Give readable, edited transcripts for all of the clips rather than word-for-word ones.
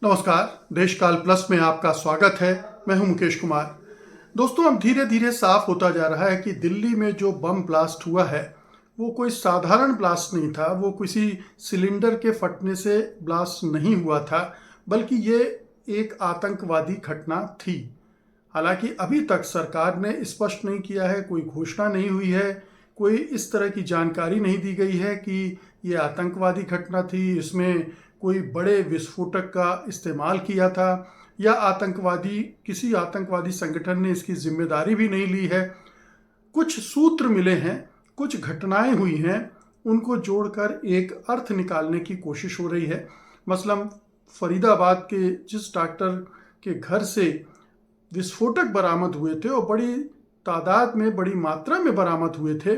नमस्कार। देशकाल प्लस में आपका स्वागत है। मैं हूं मुकेश कुमार। दोस्तों, अब धीरे धीरे साफ होता जा रहा है कि दिल्ली में जो बम ब्लास्ट हुआ है वो कोई साधारण ब्लास्ट नहीं था। वो किसी सिलेंडर के फटने से ब्लास्ट नहीं हुआ था, बल्कि ये एक आतंकवादी घटना थी। हालांकि अभी तक सरकार ने स्पष्ट नहीं किया है, कोई घोषणा नहीं हुई है, कोई इस तरह की जानकारी नहीं दी गई है कि ये आतंकवादी घटना थी, इसमें कोई बड़े विस्फोटक का इस्तेमाल किया था, या किसी आतंकवादी संगठन ने इसकी जिम्मेदारी भी नहीं ली है। कुछ सूत्र मिले हैं, कुछ घटनाएं हुई हैं, उनको जोड़कर एक अर्थ निकालने की कोशिश हो रही है। मसलन फरीदाबाद के जिस डॉक्टर के घर से विस्फोटक बरामद हुए थे और बड़ी तादाद में, बड़ी मात्रा में बरामद हुए थे,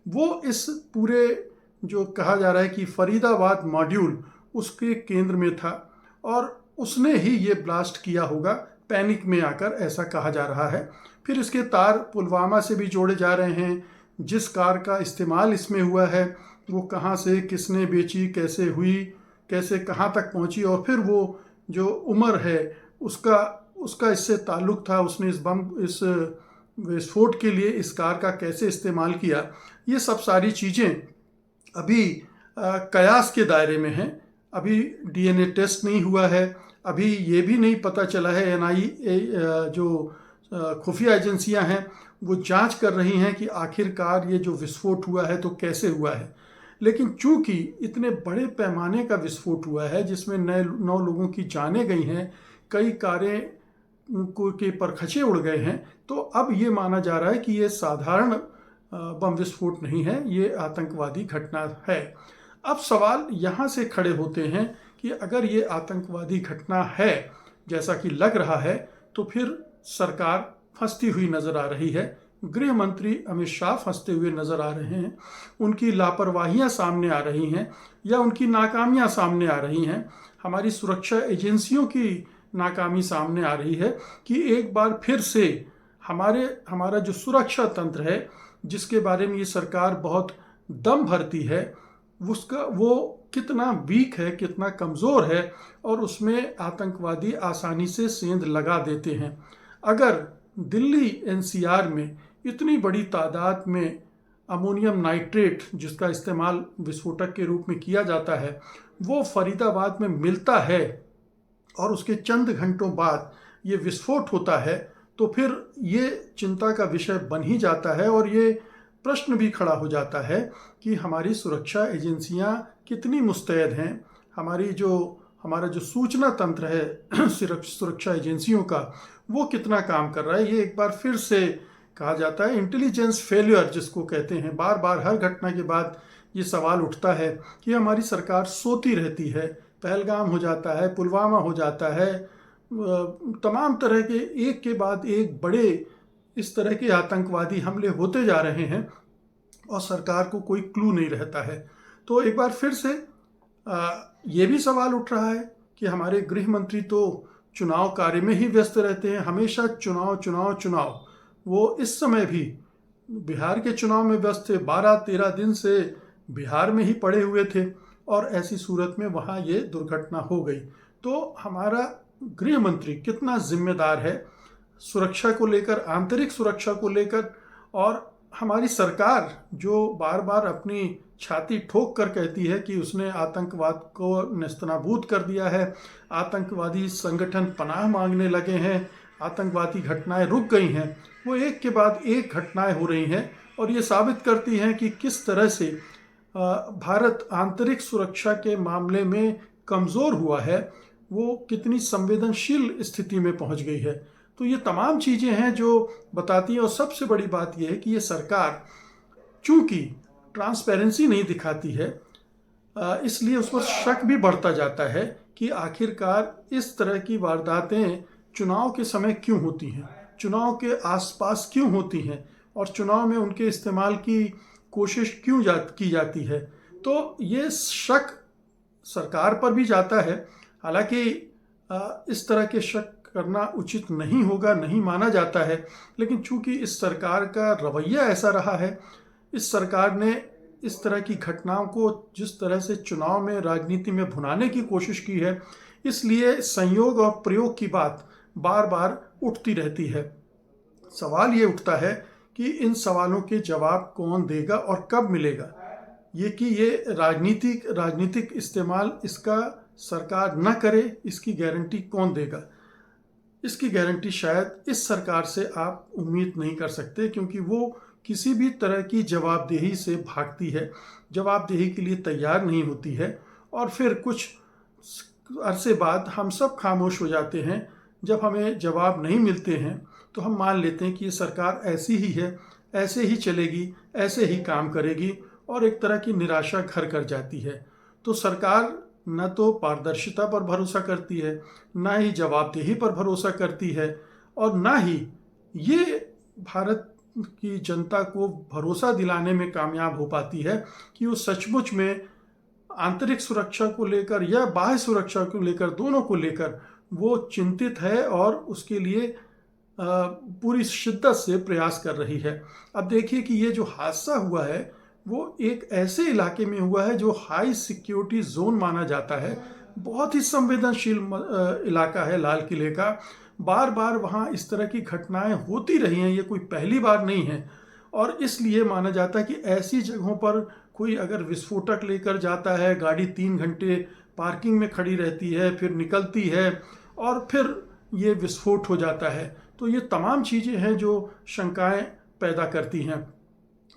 वो इस पूरे जो कहा जा रहा है कि फरीदाबाद मॉड्यूल उसके केंद्र में था और उसने ही ये ब्लास्ट किया होगा, पैनिक में आकर, ऐसा कहा जा रहा है। फिर इसके तार पुलवामा से भी जोड़े जा रहे हैं। जिस कार का इस्तेमाल इसमें हुआ है वो कहाँ से, किसने बेची, कैसे हुई, कैसे कहाँ तक पहुँची, और फिर वो जो उमर है उसका उसका इससे ताल्लुक था, उसने इस विस्फोट के लिए इस कार का कैसे इस्तेमाल किया। ये सब सारी चीज़ें अभी कयास के दायरे में हैं। अभी डीएनए टेस्ट नहीं हुआ है, अभी ये भी नहीं पता चला है। एनआईए जो खुफिया एजेंसियां हैं वो जांच कर रही हैं कि आखिरकार ये जो विस्फोट हुआ है तो कैसे हुआ है। लेकिन चूंकि इतने बड़े पैमाने का विस्फोट हुआ है जिसमें 9 लोगों की जानें गई हैं, कई कारें के परखचे उड़ गए हैं, तो अब ये माना जा रहा है कि ये साधारण बम विस्फोट नहीं है, ये आतंकवादी घटना है। अब सवाल यहाँ से खड़े होते हैं कि अगर ये आतंकवादी घटना है जैसा कि लग रहा है, तो फिर सरकार फंसती हुई नजर आ रही है। गृह मंत्री अमित शाह फंसते हुए नजर आ रहे हैं, उनकी लापरवाहियां सामने आ रही हैं या उनकी नाकामियां सामने आ रही हैं। हमारी सुरक्षा एजेंसियों की नाकामी सामने आ रही है कि एक बार फिर से हमारा जो सुरक्षा तंत्र है, जिसके बारे में ये सरकार बहुत दम भरती है, वो कितना वीक है, कितना कमज़ोर है, और उसमें आतंकवादी आसानी से सेंध लगा देते हैं। अगर दिल्ली एनसीआर में इतनी बड़ी तादाद में अमोनियम नाइट्रेट, जिसका इस्तेमाल विस्फोटक के रूप में किया जाता है, वो फरीदाबाद में मिलता है और उसके चंद घंटों बाद ये विस्फोट होता है, तो फिर ये चिंता का विषय बन ही जाता है। और ये प्रश्न भी खड़ा हो जाता है कि हमारी सुरक्षा एजेंसियां कितनी मुस्तैद हैं, हमारा जो सूचना तंत्र है सुरक्षा एजेंसियों का, वो कितना काम कर रहा है। ये एक बार फिर से कहा जाता है इंटेलिजेंस फेल्यूर जिसको कहते हैं। बार बार हर घटना के बाद ये सवाल उठता है कि हमारी सरकार सोती रहती है। पहलगाम हो जाता है, पुलवामा हो जाता है, तमाम तरह के एक के बाद एक बड़े इस तरह के आतंकवादी हमले होते जा रहे हैं और सरकार को कोई क्लू नहीं रहता है। तो एक बार फिर से ये भी सवाल उठ रहा है कि हमारे गृह मंत्री तो चुनाव कार्य में ही व्यस्त रहते हैं, हमेशा चुनाव चुनाव चुनाव। वो इस समय भी बिहार के चुनाव में व्यस्त थे, 12-13 दिन से बिहार में ही पड़े हुए थे, और ऐसी सूरत में वहाँ ये दुर्घटना हो गई। तो हमारा गृह मंत्री कितना जिम्मेदार है सुरक्षा को लेकर, आंतरिक सुरक्षा को लेकर, और हमारी सरकार जो बार बार अपनी छाती ठोक कर कहती है कि उसने आतंकवाद को नेस्तनाबूद कर दिया है, आतंकवादी संगठन पनाह मांगने लगे हैं, आतंकवादी घटनाएं रुक गई हैं, वो एक के बाद एक घटनाएं हो रही हैं। और ये साबित करती हैं कि किस तरह से भारत आंतरिक सुरक्षा के मामले में कमज़ोर हुआ है, वो कितनी संवेदनशील स्थिति में पहुंच गई है। तो ये तमाम चीज़ें हैं जो बताती हैं। और सबसे बड़ी बात यह है कि ये सरकार चूंकि ट्रांसपेरेंसी नहीं दिखाती है, इसलिए उस पर शक भी बढ़ता जाता है कि आखिरकार इस तरह की वारदातें चुनाव के समय क्यों होती हैं, चुनाव के आसपास क्यों होती हैं, और चुनाव में उनके इस्तेमाल की कोशिश क्यों की जाती है। तो ये शक सरकार पर भी जाता है। हालांकि इस तरह के शक करना उचित नहीं होगा, नहीं माना जाता है, लेकिन चूंकि इस सरकार का रवैया ऐसा रहा है, इस सरकार ने इस तरह की घटनाओं को जिस तरह से चुनाव में, राजनीति में भुनाने की कोशिश की है, इसलिए संयोग और प्रयोग की बात बार बार उठती रहती है। सवाल ये उठता है कि इन सवालों के जवाब कौन देगा और कब मिलेगा। ये राजनीतिक इस्तेमाल इसका सरकार न करे, इसकी गारंटी कौन देगा। इसकी गारंटी शायद इस सरकार से आप उम्मीद नहीं कर सकते, क्योंकि वो किसी भी तरह की जवाबदेही से भागती है, जवाबदेही के लिए तैयार नहीं होती है, और फिर कुछ अरसे बाद हम सब खामोश हो जाते हैं। जब हमें जवाब नहीं मिलते हैं तो हम मान लेते हैं कि ये सरकार ऐसी ही है, ऐसे ही चलेगी, ऐसे ही काम करेगी, और एक तरह की निराशा घर कर जाती है। तो सरकार न तो पारदर्शिता पर भरोसा करती है, ना ही जवाबदेही पर भरोसा करती है, और ना ही ये भारत की जनता को भरोसा दिलाने में कामयाब हो पाती है कि वो सचमुच में आंतरिक सुरक्षा को लेकर या बाह्य सुरक्षा को लेकर, दोनों को लेकर वो चिंतित है और उसके लिए पूरी शिद्दत से प्रयास कर रही है। अब देखिए कि ये जो हादसा हुआ है वो एक ऐसे इलाके में हुआ है जो हाई सिक्योरिटी जोन माना जाता है। बहुत ही संवेदनशील इलाका है लाल किले का। बार बार वहाँ इस तरह की घटनाएं होती रही हैं, ये कोई पहली बार नहीं है। और इसलिए माना जाता है कि ऐसी जगहों पर कोई अगर विस्फोटक लेकर जाता है, गाड़ी 3 घंटे पार्किंग में खड़ी रहती है, फिर निकलती है और फिर ये विस्फोट हो जाता है। तो ये तमाम चीज़ें हैं जो शंकाएं पैदा करती हैं।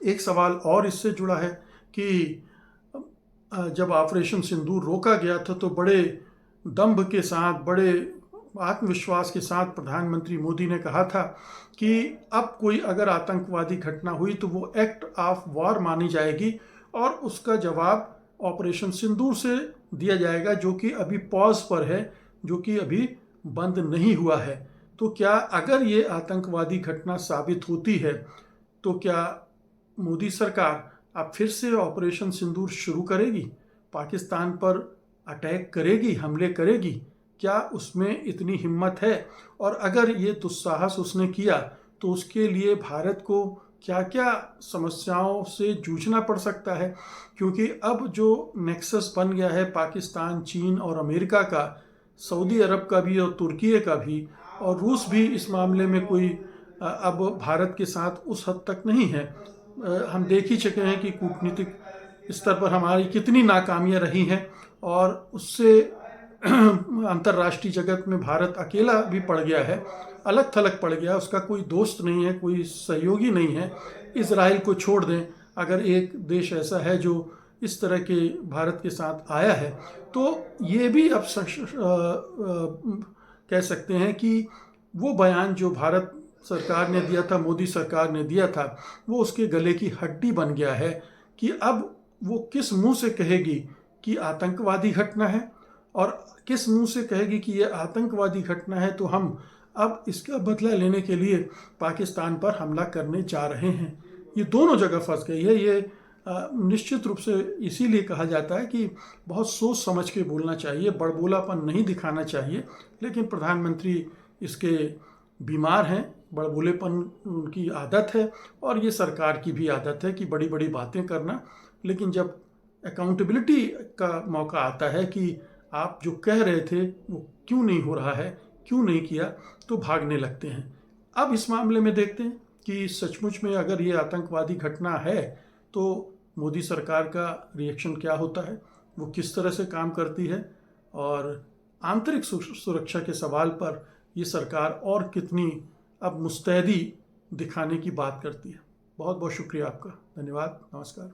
एक सवाल और इससे जुड़ा है कि जब ऑपरेशन सिंदूर रोका गया था तो बड़े दंभ के साथ, बड़े आत्मविश्वास के साथ प्रधानमंत्री मोदी ने कहा था कि अब कोई अगर आतंकवादी घटना हुई तो वो एक्ट ऑफ वॉर मानी जाएगी और उसका जवाब ऑपरेशन सिंदूर से दिया जाएगा, जो कि अभी पॉज पर है, जो कि अभी बंद नहीं हुआ है। तो क्या अगर ये आतंकवादी घटना साबित होती है तो क्या मोदी सरकार अब फिर से ऑपरेशन सिंदूर शुरू करेगी, पाकिस्तान पर अटैक करेगी, हमले करेगी? क्या उसमें इतनी हिम्मत है? और अगर ये दुस्साहस उसने किया तो उसके लिए भारत को क्या क्या समस्याओं से जूझना पड़ सकता है? क्योंकि अब जो नेक्सस बन गया है पाकिस्तान, चीन और अमेरिका का, सऊदी अरब का भी और तुर्की का भी, और रूस भी इस मामले में कोई अब भारत के साथ उस हद तक नहीं है। हम देख ही चुके हैं कि कूटनीतिक स्तर पर हमारी कितनी नाकामियां रही हैं, और उससे अंतर्राष्ट्रीय जगत में भारत अकेला भी पड़ गया है, अलग थलग पड़ गया। उसका कोई दोस्त नहीं है, कोई सहयोगी नहीं है। इजराइल को छोड़ दें, अगर एक देश ऐसा है जो इस तरह के भारत के साथ आया है, तो ये भी अब कह सकते हैं कि वो बयान जो भारत सरकार ने दिया था, मोदी सरकार ने दिया था, वो उसके गले की हड्डी बन गया है कि अब वो किस मुंह से कहेगी कि आतंकवादी घटना है, और किस मुंह से कहेगी कि ये आतंकवादी घटना है तो हम अब इसका बदला लेने के लिए पाकिस्तान पर हमला करने जा रहे हैं। ये दोनों जगह फंस गई है। ये निश्चित रूप से इसीलिए कहा जाता है कि बहुत सोच समझ के बोलना चाहिए, बड़बोलापन नहीं दिखाना चाहिए। लेकिन प्रधानमंत्री इसके बीमार हैं, बड़बोलेपन उनकी आदत है, और ये सरकार की भी आदत है कि बड़ी बड़ी बातें करना, लेकिन जब अकाउंटेबिलिटी का मौका आता है कि आप जो कह रहे थे वो क्यों नहीं हो रहा है, क्यों नहीं किया, तो भागने लगते हैं। अब इस मामले में देखते हैं कि सचमुच में अगर ये आतंकवादी घटना है तो मोदी सरकार का रिएक्शन क्या होता है, वो किस तरह से काम करती है, और आंतरिक सुरक्षा के सवाल पर ये सरकार और कितनी अब मुस्तैदी दिखाने की बात करती है। बहुत बहुत शुक्रिया आपका, धन्यवाद, नमस्कार।